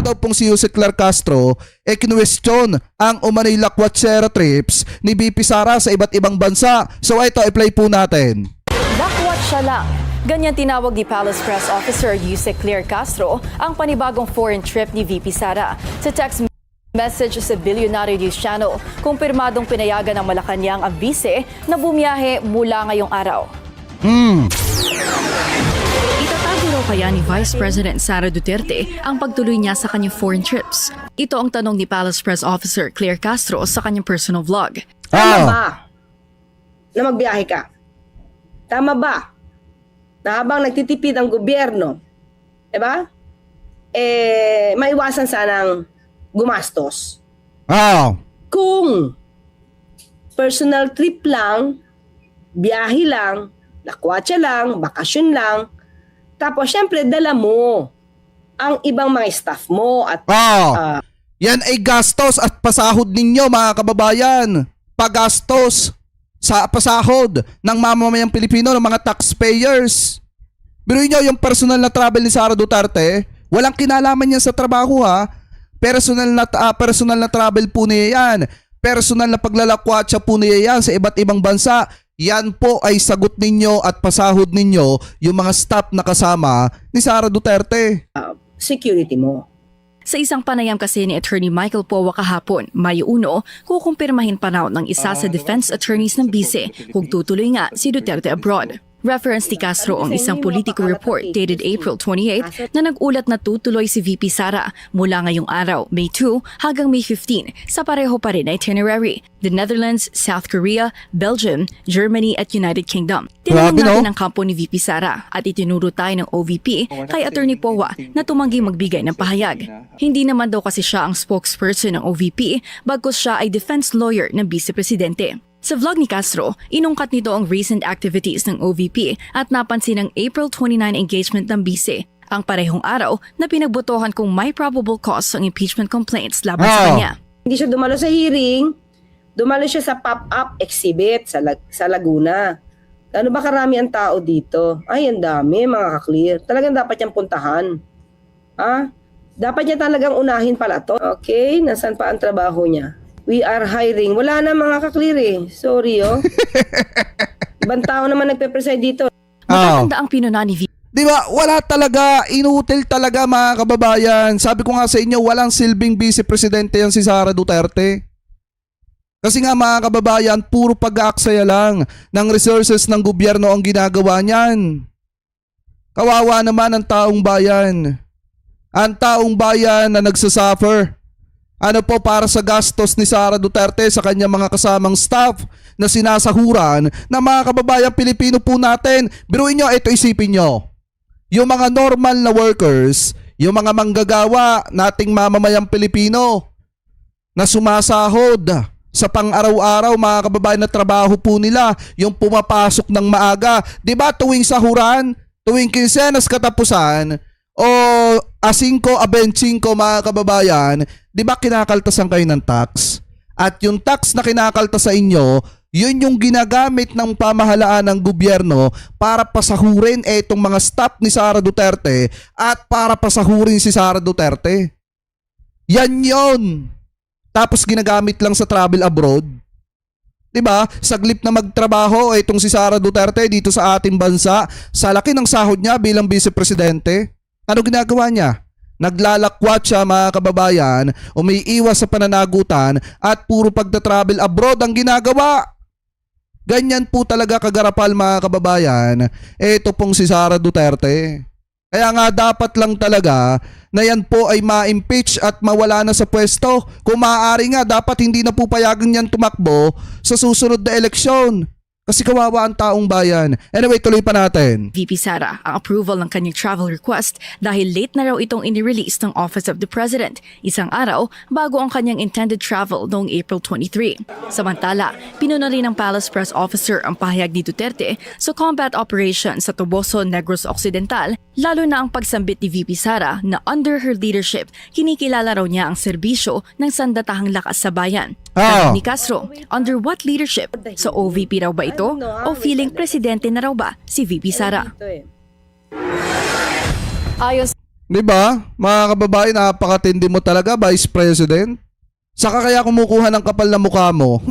daw pong si Jose Clark Castro kinwestiyon ang umano'y lakwatsyera trips ni VP Sara sa iba't ibang bansa. So ito, i-play po natin. Lakwat siya lang. Ganyan tinawag ni Palace Press Officer Jose Clark Castro ang panibagong foreign trip ni VP Sara. Sa text message sa Billionaire News Channel, kumpirmadong pinayagan ng Malacanang ang bise na bumiyahe mula ngayong araw. Itatago raw kaya ni Vice President Sara Duterte ang pagtuloy niya sa kanyang foreign trips? Ito ang tanong ni Palace Press Officer Claire Castro sa kanyang personal vlog. Tama ba na magbiyahe ka? Tama ba na habang nagtitipid ang gobyerno, diba? Maiwasan sanang gumastos. Kung personal trip lang, biyahe lang, lakwatsa lang, bakasyon lang, tapos syempre dala mo ang ibang mga staff mo at yan ay gastos at pasahod ninyo mga kababayan. Pagastos sa pasahod ng mamamayang Pilipino, ng mga taxpayers. Biruin nyo yung personal na travel ni Sara Duterte, walang kinalaman yan sa trabaho ha. Personal na travel po niya yan. Personal na paglalakwatsa po niya yan sa iba't ibang bansa. Yan po ay sagot ninyo at pasahod ninyo yung mga staff na kasama ni Sara Duterte. Security mo. Sa isang panayam kasi ni Attorney Michael Powa kahapon, Mayo 1, kukumpirmahin pa raw ng isa sa defense attorneys ng bise kung tutuloy nga si Duterte abroad. Reference ni Castro ang isang Politico report dated April 28 na nag-ulat na tutuloy si VP Sara mula ngayong araw, May 2 hanggang May 15 sa pareho pa rin na itinerary. The Netherlands, South Korea, Belgium, Germany at United Kingdom. Tinanong natin ang kampo ni VP Sara at itinuro tayo ng OVP kay Attorney Powa na tumanggi magbigay ng pahayag. Hindi naman daw kasi siya ang spokesperson ng OVP bagkus siya ay defense lawyer ng Vice Presidente. Sa vlog ni Castro, inungkat nito ang recent activities ng OVP at napansin ang April 29 engagement ng bise, ang parehong araw na pinagbotohan kung may probable cause ang impeachment complaints laban sa kanya. Hindi siya dumalo sa hearing, dumalo siya sa pop-up exhibit sa Laguna. Ano ba karami ang tao dito? Ay, ang dami mga ka-clear. Talagang dapat niyang puntahan. Dapat niya talagang unahin pala to. Okay, nasaan pa ang trabaho niya? We are hiring. Wala na mga ka-clear eh. Sorry Ibang tao naman nagpe-preside dito. Matatanda ang pinuna ni VP. Di ba? Wala talaga. Inutil talaga mga kababayan. Sabi ko nga sa inyo, walang silbing vice presidente yan si Sara Duterte. Kasi nga mga kababayan, puro pag-aaksaya lang ng resources ng gobyerno ang ginagawa niyan. Kawawa naman ang taong bayan. Ang taong bayan na nagsasuffer. Ano po para sa gastos ni Sara Duterte sa kanyang mga kasamang staff na sinasahuran na mga kababayang Pilipino po natin. Biruin nyo, ito isipin nyo. Yung mga normal na workers, yung mga manggagawa nating mamamayang Pilipino na sumasahod sa pang-araw-araw mga kababayan na trabaho po nila, yung pumapasok ng maaga. Diba tuwing sahuran, tuwing kinsenas katapusan, o A5, A25 mga kababayan, di ba kinakaltasan kayo ng tax? At yung tax na kinakaltas sa inyo, yun yung ginagamit ng pamahalaan ng gobyerno para pasahurin itong mga staff ni Sara Duterte at para pasahurin si Sara Duterte. Yan yun. Tapos ginagamit lang sa travel abroad. Diba? Saglip na magtrabaho itong si Sara Duterte dito sa ating bansa, sa laki ng sahod niya bilang vice presidente. Ano ginagawa niya? Naglalakwat siya mga kababayan, umiiwas sa pananagutan at puro pagta-travel abroad ang ginagawa. Ganyan po talaga kagarapal mga kababayan. Ito pong si Sara Duterte. Kaya nga dapat lang talaga na yan po ay ma-impeach at mawala na sa pwesto. Kung maaari nga dapat hindi na po payagan yan tumakbo sa susunod na eleksyon. Kasi kawawa ang taong bayan. Anyway, tuloy pa natin. VP Sara ang approval ng kanyang travel request dahil late na raw itong inirelease ng Office of the President, isang araw bago ang kanyang intended travel noong April 23. Samantala, pinuna rin ng Palace Press Officer ang pahayag ni Duterte sa combat operations sa Toboso, Negros Occidental, lalo na ang pagsambit ni VP Sara na under her leadership, kinikilala raw niya ang serbisyo ng sandatahang lakas sa bayan. Tanong ni Castro, under what leadership? Sa OVP raw ba ito? O feeling presidente na raw ba si VP Sara? Ayon Di ba? Mga kababayan, napakatindi mo talaga, Vice President. Saka kaya kumukuha ng kapal na mukha mo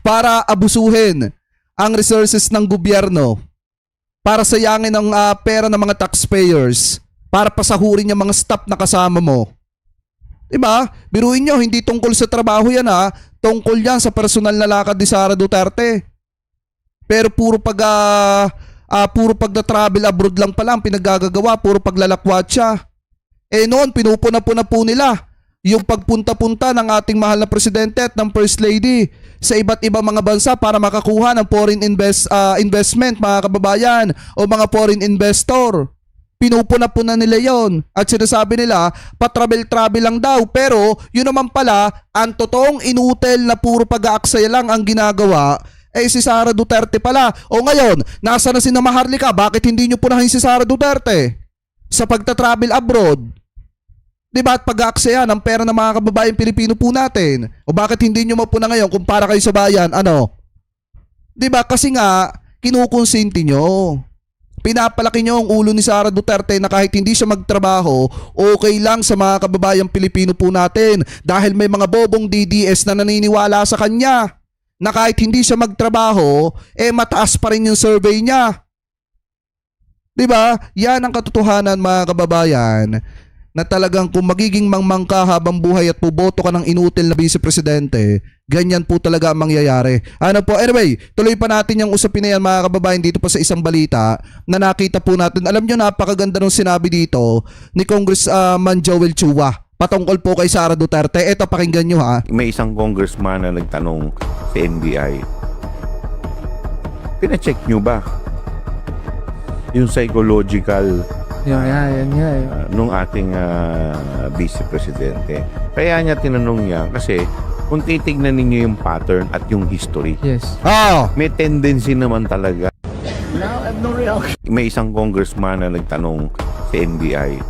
para abusuhin ang resources ng gobyerno, para sayangin ang pera ng mga taxpayers, para pasahurin yung mga staff na kasama mo. Diba? Biruin nyo, hindi tungkol sa trabaho yan ha. Tungkol yan sa personal na lakad ni Sara Duterte. Pero puro pagda-travel abroad lang pala ang pinaggagawa, puro paglalakwat siya. Eh noon, pinupuna-puna po nila yung pagpunta-punta ng ating mahal na presidente at ng First Lady sa iba't ibang mga bansa para makakuha ng foreign investment, mga kababayan, o mga foreign investor. Pinupuna-puna nila yon at sinasabi nila pa-travel-travel lang daw, pero yun naman pala ang totoong inutil na puro pag-aaksaya lang ang ginagawa si Sara Duterte pala. O ngayon, nasa na si Maharlika, bakit hindi nyo punahin si Sara Duterte sa pagta-travel abroad? Diba, at pag-aaksaya ng pera ng mga kababayan Pilipino po natin? O bakit hindi nyo mapuna ngayon kung para kayo sa bayan? Ano? Diba, kasi nga kinukonsinti nyo. Pinapalaki nyo ang ulo ni Sara Duterte na kahit hindi siya magtrabaho, okay lang sa mga kababayang Pilipino po natin dahil may mga bobong DDS na naniniwala sa kanya na kahit hindi siya magtrabaho, mataas pa rin yung survey niya. Diba? Yan ang katotohanan, mga kababayan, na talagang kung magiging mangmangka habang buhay at puboto ka ng inutil na vice-presidente, ganyan po talaga ang mangyayari. Ano po? Anyway, tuloy pa natin yung usapin na yan, mga kababayan, dito pa sa isang balita na nakita po natin. Alam nyo, napakaganda nung sinabi dito ni Congressman Joel Chua patungkol po kay Sara Duterte. Eto, pakinggan nyo ha. May isang congressman na nagtanong sa NBI, pina-check nyo ba yung psychological nung ating vice presidente? Kaya niya tinanong niya kasi kung titignan ninyo yung pattern at yung history, Yes. Oh, may tendency naman talaga. May isang congressman na nagtanong sa NBI,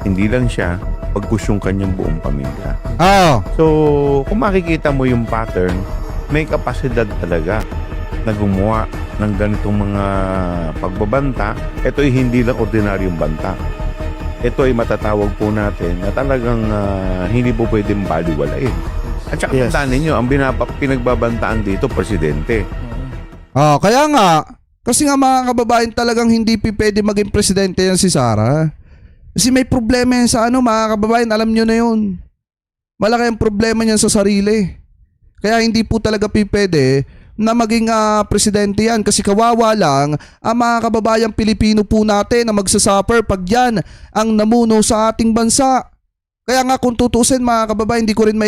hindi lang siya, pag-push yung kanyang buong pamilya. oh, So, kung makikita mo yung pattern, may kapasidad talaga na gumawa ng ganitong mga pagbabanta. Ito ay hindi lang ordinaryong banta. Ito ay matatawag po natin na talagang hindi po pwedeng baliwalain. At saka tandaan ninyo, ang pinagbabantaan dito, presidente. oh, kaya nga, kasi nga mga kababayan talagang hindi pwede maging presidente yan si Sara. Kasi may problema yan sa mga kababayan, alam nyo na yun. Malaki ang problema niyan sa sarili. Kaya hindi po talaga pwede na maging presidente yan kasi kawawa lang ang mga kababayang Pilipino po natin na magsasuffer pag yan ang namuno sa ating bansa. Kaya nga kung tutusin, mga kababayan, hindi ko rin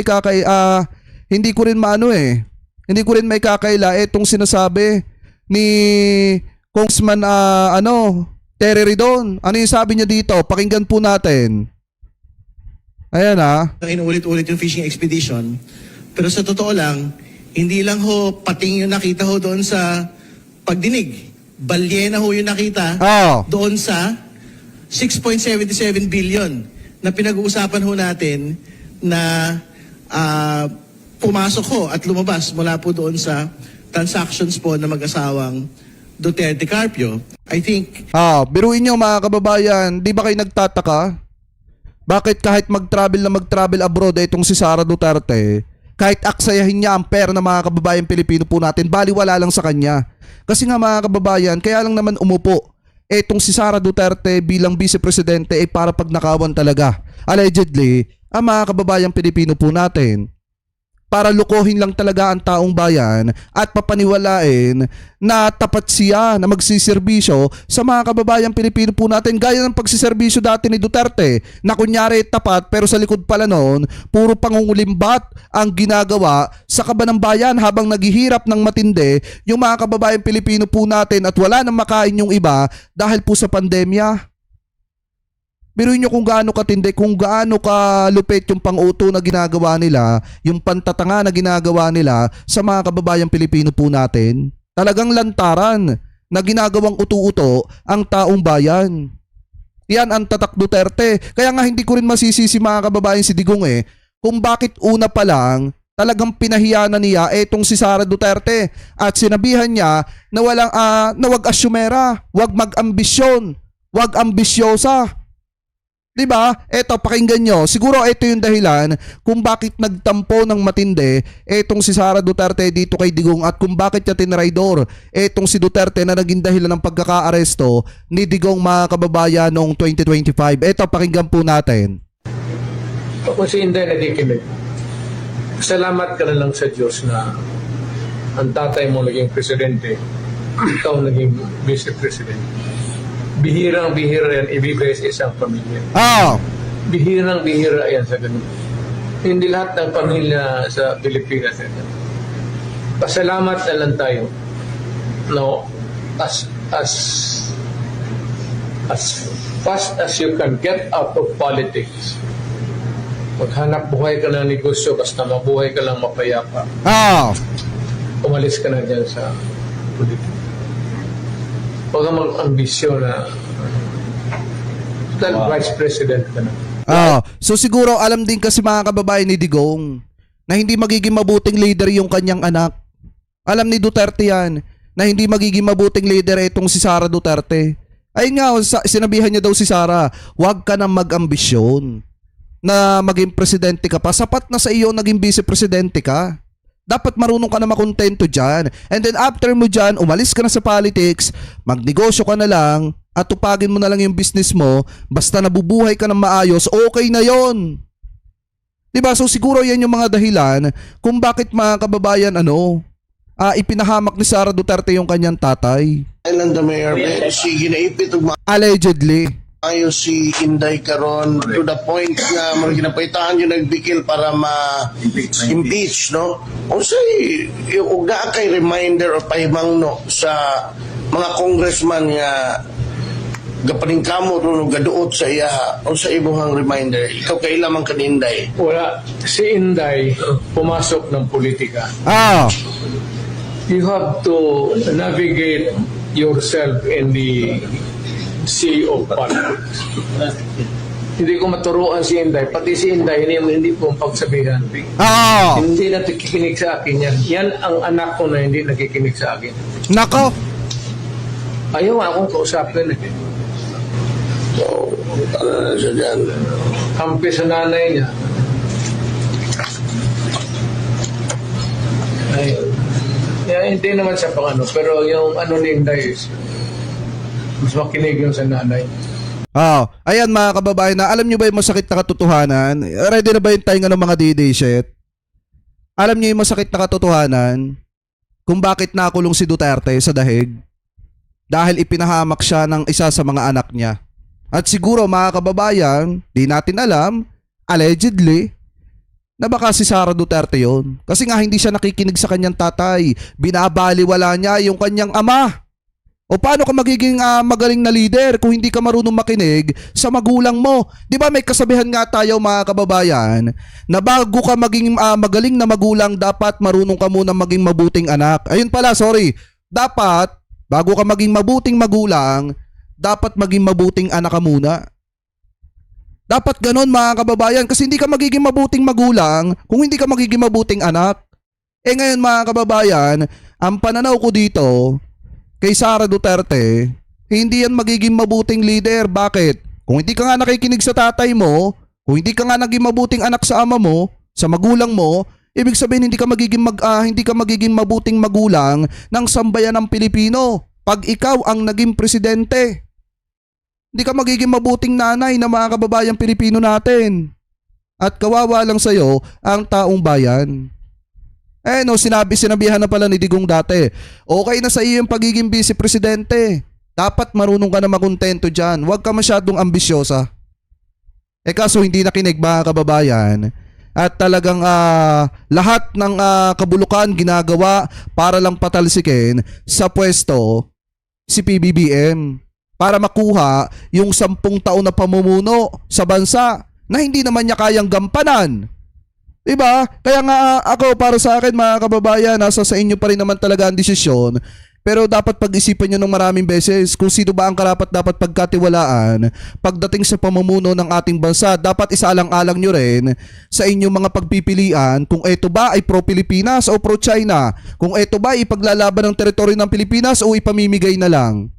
may kakaila itong sinasabi ni Congressman Terry Ridon. Ano yung sabi niya dito? Pakinggan po natin. Ayan Inuulit-ulit yung fishing expedition. Pero sa totoo lang, hindi lang ho pating yung nakita ho doon sa pagdinig. Balyena ho yung nakita doon sa 6.77 billion na pinag-uusapan ho natin na pumasok ho at lumabas mula po doon sa transactions po na mag-asawang Duterte Carpio. I think... biruin nyo, mga kababayan, di ba kayo nagtataka? Bakit kahit mag-travel abroad itong si Sara Duterte, kahit aksayahin niya ang pera ng mga kababayan Pilipino po natin, baliwala lang sa kanya. Kasi nga, mga kababayan, kaya lang naman umupo itong si Sara Duterte bilang vice-presidente para pagnakawan talaga, allegedly, ang mga kababayan Pilipino po natin. Para lukohin lang talaga ang taong bayan at papaniwalain na tapat siya na magsiservisyo sa mga kababayang Pilipino po natin, gaya ng pagsiservisyo dati ni Duterte na kunyari tapat pero sa likod pala noon puro pangungulimbat ang ginagawa sa kaban ng bayan habang naghihirap ng matindi yung mga kababayang Pilipino po natin at wala nang makain yung iba dahil po sa pandemya. Biruin nyo kung gaano katindi, kung gaano kalupit yung pang-uto na ginagawa nila, yung pantatanga na ginagawa nila sa mga kababayang Pilipino po natin. Talagang lantaran na ginagawang uto-uto ang taong bayan. Yan ang tatak Duterte. Kaya nga hindi ko rin masisisi, mga kababayan, si Digong kung bakit una pa lang talagang pinahiya na niya etong si Sara Duterte at sinabihan niya na wag asyumera, wag mag-ambisyon, Wag ambisyosa. 'Di ba? Eto, pakinggan nyo. Siguro ito yung dahilan kung bakit nagtampo ng matindi etong si Sara Duterte dito kay Digong at kung bakit niya tinraidor etong si Duterte na naging dahilan ng pagkakaaresto ni Digong, mga kababayan, noong 2025. Eto, pakinggan po natin. Kung si Inday nakikinig, salamat ka na lang sa Diyos na ang tatay mo naging presidente, ikaw naging vice-president. Bihirang-bihira yan ibigay sa isang pamilya. Bihirang-bihira yan sa ganun. Hindi lahat ng pamilya sa Pilipinas yan. Pasalamat na lang tayo. No, as fast as you can get out of politics. Maghanap buhay ka ng negosyo, basta mabuhay ka lang mapayapa. Umalis ka na dyan sa politika. Huwag kang mag-ambisyon na dahil vice president ka na. So siguro alam din kasi, mga kababayan, ni Digong na hindi magiging mabuting leader yung kanyang anak. Alam ni Duterte yan na hindi magiging mabuting leader itong si Sara Duterte. Ayun nga, sinabihan niya daw si Sara, huwag ka nang mag-ambisyon na maging presidente ka pa. Sapat na sa iyo naging vice-presidente ka. Dapat marunong ka na makontento dyan. And then after mo dyan, umalis ka na sa politics, magnegosyo ka na lang, at tupagin mo na lang yung business mo, basta nabubuhay ka ng maayos, okay na yon. Diba? So siguro yan yung mga dahilan kung bakit, mga kababayan, ipinahamak ni Sara Duterte yung kanyang tatay. Island the mayor, si ginaipit og Allegedly. maayo si Inday karon to the point nga mga ginapaitahan yung nagbikil para ma-impeach, no? O say, yung naa kay reminder o pahimangno sa mga congressman nga gapaningkamot o gaduot sa iya o sa ibuhang reminder. Ikaw kay lamang ka ni Inday. Wala. Si Inday pumasok ng politika. You have to navigate yourself in the sea of politics. Hindi ko maturuan si Inday. Pati si Inday, hindi po pagsabihan. Hindi na nakikinig sa akin yan. Yan ang anak ko na hindi nakikinig sa akin. Nako! Ayaw akong kausapin eh. So, ano na siya dyan? Kampi sa nanay niya. Hindi naman siya pang pero yung ni Inday is mas makinig yung sa nanay. Ayan, mga kababayan, na alam nyo ba yung masakit na katotohanan? Ready na ba yung tayo ng mga D-Day shit? Alam nyo yung masakit na katotohanan kung bakit nakulong si Duterte sa dahig? Dahil ipinahamak siya ng isa sa mga anak niya. At siguro, mga kababayan, di natin alam, allegedly, na baka si Sara Duterte yon. Kasi nga hindi siya nakikinig sa kanyang tatay. Binabaliwala niya yung kanyang ama. O paano ka magiging magaling na leader kung hindi ka marunong makinig sa magulang mo? Di ba may kasabihan nga tayo, mga kababayan, na bago ka maging magaling na magulang, dapat marunong ka muna maging mabuting anak. Ayun pala, sorry. Dapat, bago ka maging mabuting magulang, dapat maging mabuting anak ka muna. Dapat ganon, mga kababayan, kasi hindi ka magiging mabuting magulang kung hindi ka magiging mabuting anak. Ngayon, mga kababayan, ang pananaw ko dito kay Sara Duterte, hindi yan magiging mabuting leader. Bakit? Kung hindi ka nga nakikinig sa tatay mo, kung hindi ka nga naging mabuting anak sa ama mo, sa magulang mo, ibig sabihin hindi ka magiging mabuting magulang ng sambayan ng Pilipino. Pag ikaw ang naging presidente, hindi ka magiging mabuting nanay ng mga kababayang Pilipino natin. At kawawa lang sa'yo ang taong bayan. Sinabihan na pala ni Digong dati, okay na sa iyo yung pagiging vice-presidente. Dapat marunong ka na makontento dyan. Huwag ka masyadong ambisyosa. Kaso hindi nakinig, mga kababayan. At talagang lahat ng kabulukan ginagawa para lang patalsikin sa pwesto si PBBM. Para makuha yung 10 taon na pamumuno sa bansa na hindi naman niya kayang gampanan. Diba? Kaya nga ako, para sa akin, mga kababayan, nasa sa inyo pa rin naman talaga ang desisyon. Pero dapat pag-isipan nyo ng maraming beses kung sino ba ang karapat dapat pagkatiwalaan pagdating sa pamumuno ng ating bansa. Dapat isaalang-alang nyo rin sa inyong mga pagpipilian kung ito ba ay pro-Pilipinas o pro-China. Kung ito ba ay ipaglalaban ng teritoryo ng Pilipinas o ipamimigay na lang.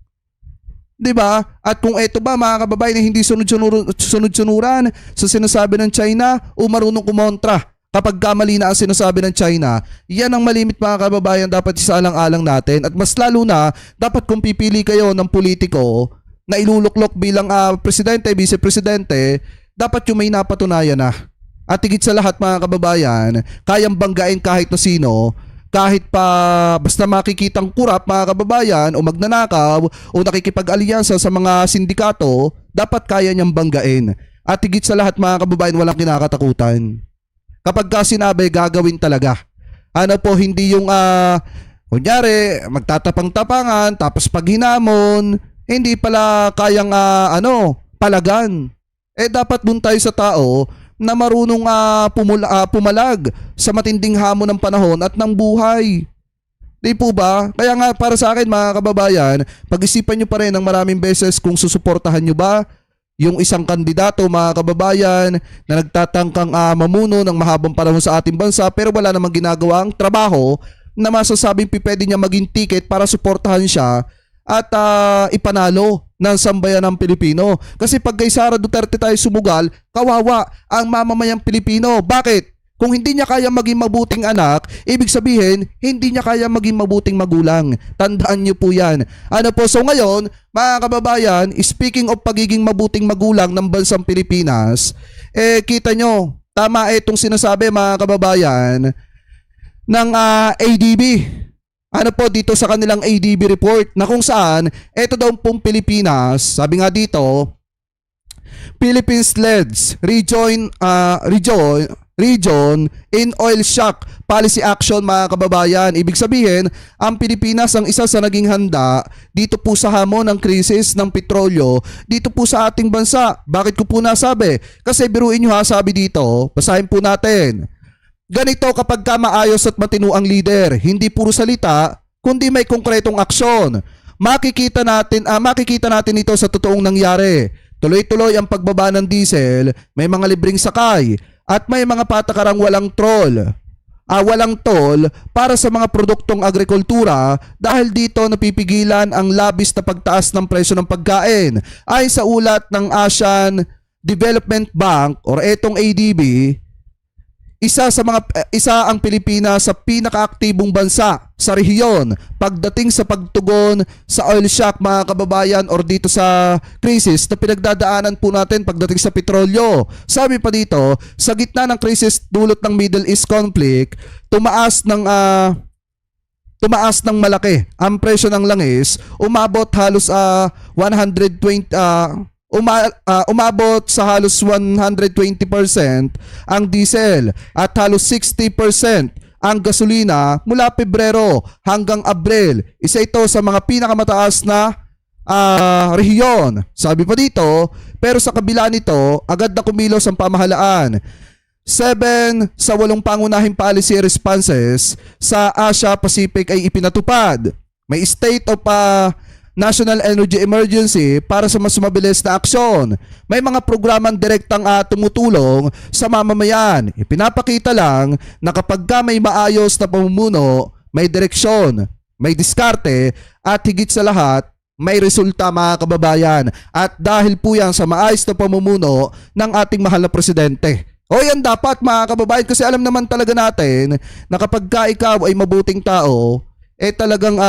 'Di ba? At kung eto ba mga kababayan hindi sunod-sunuran sa sinasabi ng China o marunong kumontra kapag kamali na ang sinasabi ng China, yan ang malimit mga kababayan dapat isaalang-alang natin. At mas lalo na, dapat kung pipili kayo ng politiko na iluluklok bilang presidente, vice-presidente, dapat yung may napatunayan na. At higit sa lahat mga kababayan, kayang banggain kahit na sino, kahit pa basta makikitang kurap mga kababayan o magnanakaw o nakikipag-alyansa sa mga sindikato, dapat kaya niyang banggain. At higit sa lahat mga kababayan, walang kinakatakutan. Kapag ka sinabi, gagawin talaga. Ano po, hindi yung kunyari, magtatapang-tapangan, tapos pag hinamon, hindi pala kayang palagan. Dapat dun tayo sa tao na marunong pumalag sa matinding hamon ng panahon at ng buhay. Di po ba? Kaya nga para sa akin mga kababayan, pag-isipan nyo pa rin ng maraming beses kung susuportahan nyo ba yung isang kandidato mga kababayan na nagtatangkang mamuno ng mahabang panahon sa ating bansa pero wala namang ginagawang trabaho na masasabing pwede niya maging ticket para suportahan siya at ipanalo ng sambayan ng Pilipino. Kasi pag kay Sara Duterte tayo sumugal, kawawa ang mamamayang Pilipino. Bakit? Kung hindi niya kaya maging mabuting anak, ibig sabihin, hindi niya kaya maging mabuting magulang. Tandaan niyo po yan. Ano po, so ngayon, mga kababayan, speaking of pagiging mabuting magulang ng bansang Pilipinas, kita nyo, tama itong sinasabi mga kababayan ng ADB. Ano po dito sa kanilang ADB report na kung saan ito daw pong Pilipinas, sabi nga dito, Philippines leads region in oil shock policy action mga kababayan. Ibig sabihin, ang Pilipinas ang isa sa naging handa dito po sa hamon ng krisis ng petrolyo dito po sa ating bansa. Bakit ko po nasabi? Kasi biruin nyo ha, sabi dito, basahin po natin. Ganito kapag ka maayos at matino ang leader, hindi puro salita, kundi may konkretong aksyon. Makikita natin ito sa totoong nangyari. Tuloy-tuloy ang pagbaba ng diesel, may mga libreng sakay, at may mga patakarang walang toll para sa mga produktong agrikultura dahil dito napipigilan ang labis na pagtaas ng presyo ng pagkain. Ayon sa ulat ng Asian Development Bank or etong ADB, isa ang Pilipinas sa pinakaaktibong bansa sa rehiyon pagdating sa pagtugon sa oil shock mga kababayan or dito sa krisis na pinagdadaanan po natin pagdating sa petrolyo. Sabi pa dito, sa gitna ng krisis dulot ng Middle East conflict, tumaas ng malaki ang presyo ng langis, umabot halos umabot sa halos 120% ang diesel at halos 60% ang gasolina mula Pebrero hanggang Abril. Isa ito sa mga pinakamataas na rehiyon. Sabi pa dito, pero sa kabila nito, agad na kumilos ang pamahalaan. 7 sa 8 pangunahing policy responses sa Asia Pacific ay ipinatupad. May state of National Energy Emergency para sa mas mabilis na aksyon. May mga programang direktang tumutulong sa mamamayan. Ipinapakita lang na kapag may maayos na pamumuno, may direksyon, may diskarte, at higit sa lahat, may resulta mga kababayan. At dahil po yan sa maayos na pamumuno ng ating mahal na presidente. O yan dapat mga kababayan kasi alam naman talaga natin na kapag ikaw ay mabuting tao, talagang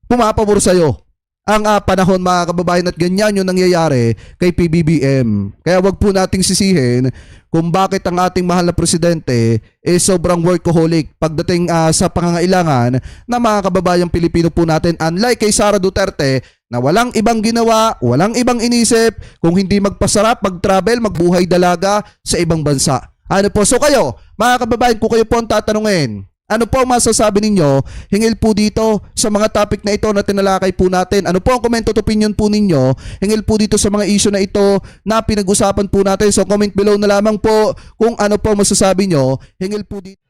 pumapabor sa'yo ang panahon mga kababayan at ganyan yung nangyayari kay PBBM. Kaya wag po nating sisihin kung bakit ang ating mahal na presidente sobrang workaholic pagdating sa pangangailangan na mga kababayang Pilipino po natin. Unlike kay Sara Duterte na walang ibang ginawa, walang ibang inisip kung hindi magpasarap, mag-travel, magbuhay dalaga sa ibang bansa. Ano po? So kayo, mga kababayan, kung kayo po ang tatanungin, ano po ang masasabi ninyo hingil po dito sa mga topic na ito na tinalakay po natin? Ano po ang comment at opinion po ninyo hingil po dito sa mga issue na ito na pinag-usapan po natin? So comment below na lamang po kung ano po masasabi nyo hingil po dito.